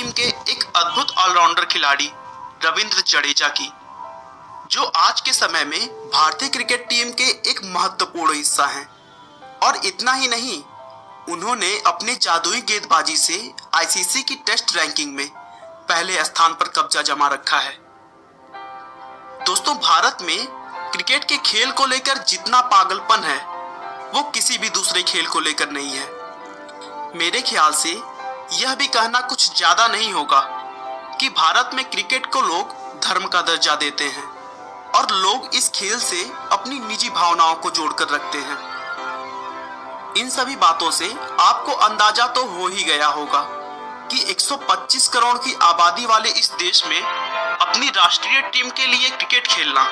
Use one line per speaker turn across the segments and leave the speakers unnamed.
Team के एक अद्भुत ऑलराउंडर खिलाड़ी रविंद्र जडेजा की, जो आज के समय में भारतीय क्रिकेट टीम के एक महत्वपूर्ण हिस्सा हैं। और इतना ही नहीं, उन्होंने अपने जादुई गेंदबाजी से आईसीसी की टेस्ट रैंकिंग में पहले स्थान पर कब्जा जमा रखा है। दोस्तों, भारत में क्रिकेट के खेल को लेकर जितना पागलपन है वो किसी भी दूसरे खेल को लेकर नहीं है। मेरे ख्याल से यह भी कहना कुछ ज्यादा नहीं होगा कि भारत में क्रिकेट को लोग धर्म का दर्जा देते हैं और लोग इस खेल से अपनी निजी भावनाओं को जोड़कर रखते हैं। इन सभी बातों से आपको अंदाजा तो हो ही गया होगा कि 125 करोड़ की आबादी वाले इस देश में अपनी राष्ट्रीय टीम के लिए क्रिकेट खेलना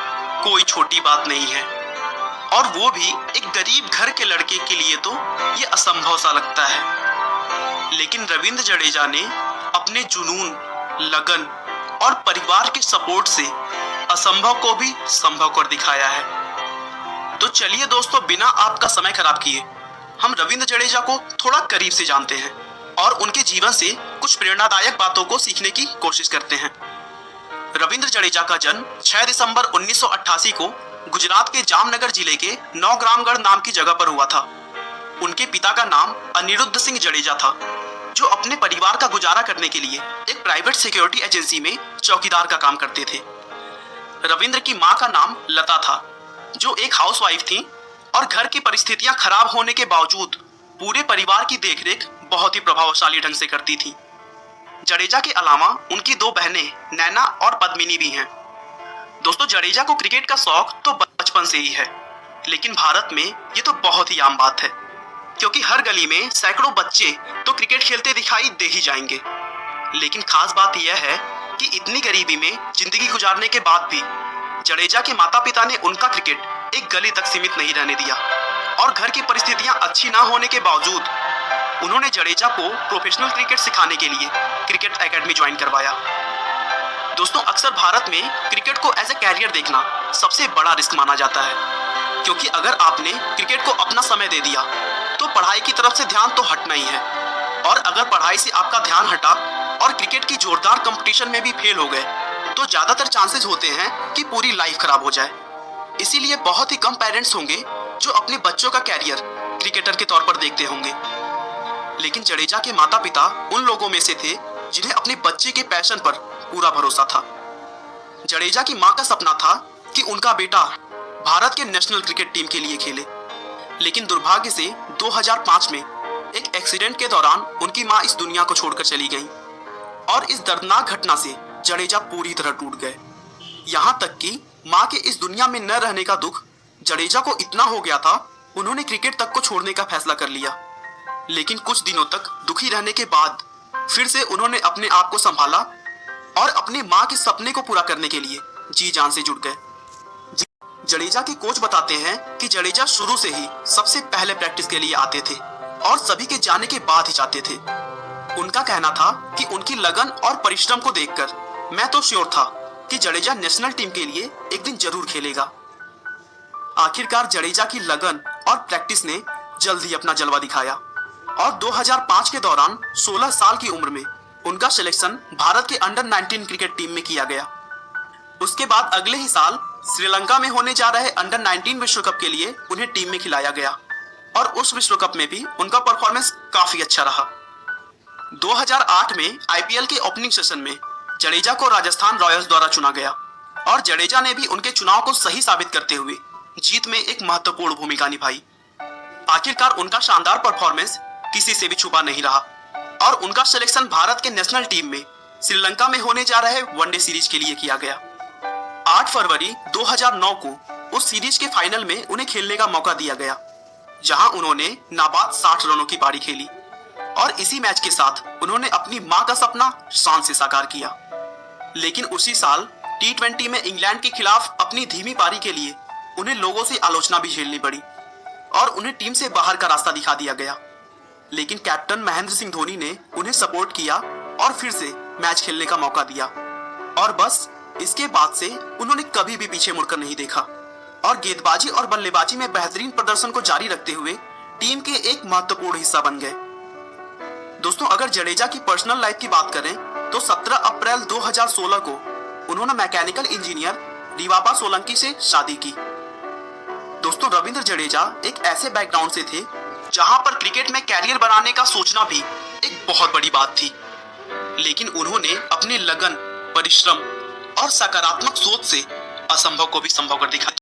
कोई छोटी बात नहीं है, और वो भी एक गरीब घर के लड़के के लिए तो ये असंभव सा लगता है। लेकिन रविंद्र जडेजा ने अपने जुनून, लगन और परिवार के सपोर्ट से असंभव को भी संभव कर दिखाया है। तो चलिए दोस्तों, बिना आपका समय खराब किए हम रविंद्र जडेजा को थोड़ा करीब से जानते हैं और उनके जीवन से कुछ प्रेरणादायक बातों को सीखने की कोशिश करते हैं। रविंद्र जडेजा का जन्म 6 दिसंबर 1988 को गुजरात के जामनगर जिले के नौग्रामगढ़ नाम की जगह पर हुआ था। उनके पिता का नाम अनिरुद्ध सिंह जडेजा था, जो अपने परिवार का गुजारा करने के लिए एक प्राइवेट सिक्योरिटी एजेंसी में चौकीदार का काम करते थे। रविंद्र की मां का नाम लता था, जो एक हाउसवाइफ थी और घर की परिस्थितियां खराब होने के बावजूद पूरे परिवार की देखरेख बहुत ही प्रभावशाली ढंग से करती थी। जडेजा के अलावा उनकी 2 बहनें नैना और पद्मिनी भी हैं। दोस्तों, जडेजा को क्रिकेट का शौक तो बचपन से ही है, लेकिन भारत में ये तो बहुत ही आम बात है, क्योंकि हर गली में सैकड़ों बच्चे तो क्रिकेट खेलते दिखाई दे ही जाएंगे। लेकिन खास बात यह है कि इतनी गरीबी में जिंदगी गुजारने के बाद भी जडेजा के माता पिता ने उनका क्रिकेट एक गली तक सीमित नहीं रहने दिया, और घर की परिस्थितियां अच्छी ना होने के बावजूद उन्होंने जडेजा को प्रोफेशनल क्रिकेट सिखाने के लिए क्रिकेट एकेडमी ज्वाइन करवाया। दोस्तों, अक्सर भारत में क्रिकेट को एज ए कैरियर देखना सबसे बड़ा रिस्क माना जाता है, क्योंकि अगर आपने क्रिकेट को अपना समय दे दिया तो पढ़ाई की तरफ से ध्यान तो हटना ही है, और अगर पढ़ाई से आपका ध्यान हटा और क्रिकेट की जोरदार कंपटीशन में भी फेल हो गए तो ज्यादातर चांसेस होते हैं कि पूरी लाइफ खराब हो जाए। इसीलिए बहुत ही कम पेरेंट्स होंगे जो अपने बच्चों का कैरियर क्रिकेटर के तौर पर देखते होंगे। लेकिन जडेजा के माता पिता उन लोगों में से थे जिन्हें अपने बच्चे के पैशन पर पूरा भरोसा था। जडेजा की मां का सपना था कि उनका बेटा भारत के नेशनल क्रिकेट टीम के लिए खेले, लेकिन दुर्भाग्य से 2005 में एक एक्सीडेंट के दौरान उनकी मां इस दुनिया को छोड़कर चली गई, और इस दर्दनाक घटना से जडेजा पूरी तरह टूट गए। यहाँ तक कि मां के इस दुनिया में न रहने का दुख जडेजा को इतना हो गया था, उन्होंने क्रिकेट तक को छोड़ने का फैसला कर लिया। लेकिन कुछ दिनों तक दुखी रहने के बाद फिर से उन्होंने अपने आप को संभाला और अपने मां के सपने को पूरा करने के लिए जी जान से जुट गए। जडेजा के कोच बताते हैं कि जडेजा शुरू से ही सबसे पहले प्रैक्टिस के लिए आते थे और सभी के जाने के बाद ही जाते थे। उनका कहना था कि उनकी लगन और परिश्रम को देखकर मैं तो श्योर था कि जडेजा नेशनल टीम के लिए एक दिन जरूर खेलेगा। आखिरकार जडेजा की लगन और प्रैक्टिस ने जल्द ही अपना जलवा दिखाया, और 2005 के दौरान 16 साल की उम्र में उनका सिलेक्शन भारत के अंडर 19 क्रिकेट टीम में किया गया। उसके बाद अगले ही साल श्रीलंका में होने जा रहे अंडर 19 विश्व कप के लिए उन्हें टीम में खिलाया गया, और उस विश्व कप में भी उनका परफॉर्मेंस काफी अच्छा रहा। 2008 में आईपीएल के ओपनिंग सेशन में जडेजा को राजस्थान रॉयल्स द्वारा चुना गया, और जडेजा ने भी उनके चुनाव को सही साबित करते हुए जीत में एक महत्वपूर्ण भूमिका निभाई। आखिरकार उनका शानदार परफॉर्मेंस किसी से भी छुपा नहीं रहा, और उनका सिलेक्शन भारत के नेशनल टीम में श्रीलंका में होने जा रहे वनडे सीरीज के लिए किया गया। 8 फरवरी 2009 को उस सीरीज के फाइनल में उन्हें खेलने का मौका दिया गया, जहां उन्होंने नाबाद 60 रनों की पारी खेली, और इसी मैच के साथ उन्होंने अपनी मां का सपना शान से साकार किया। लेकिन उसी साल T20 में इंग्लैंड के खिलाफ अपनी धीमी पारी के लिए उन्हें लोगों से आलोचना भी झेलनी पड़ी, और उन्हें टीम से बाहर का रास्ता दिखा दिया गया। लेकिन कैप्टन महेंद्र सिंह धोनी ने उन्हें सपोर्ट किया और फिर से मैच खेलने का मौका दिया, और बस इसके बाद से उन्होंने कभी भी पीछे मुड़कर नहीं देखा, और गेंदबाजी और बल्लेबाजी में बेहतरीन प्रदर्शन को जारी रखते हुए टीम के एक महत्वपूर्ण हिस्सा बन गए। दोस्तों, अगर जडेजा की पर्सनल लाइफ की बात करें तो 17 अप्रैल 2016 को उन्होंने मैकेनिकल इंजीनियर रिवाबा सोलंकी से शादी की। दोस्तों, रविंद्र जडेजा एक ऐसे बैकग्राउंड से थे जहां पर क्रिकेट में कैरियर बनाने का सोचना भी एक बहुत बड़ी बात थी, लेकिन उन्होंने अपनी लगन, परिश्रम और सकारात्मक सोच से असंभव को भी संभव कर दिखाया।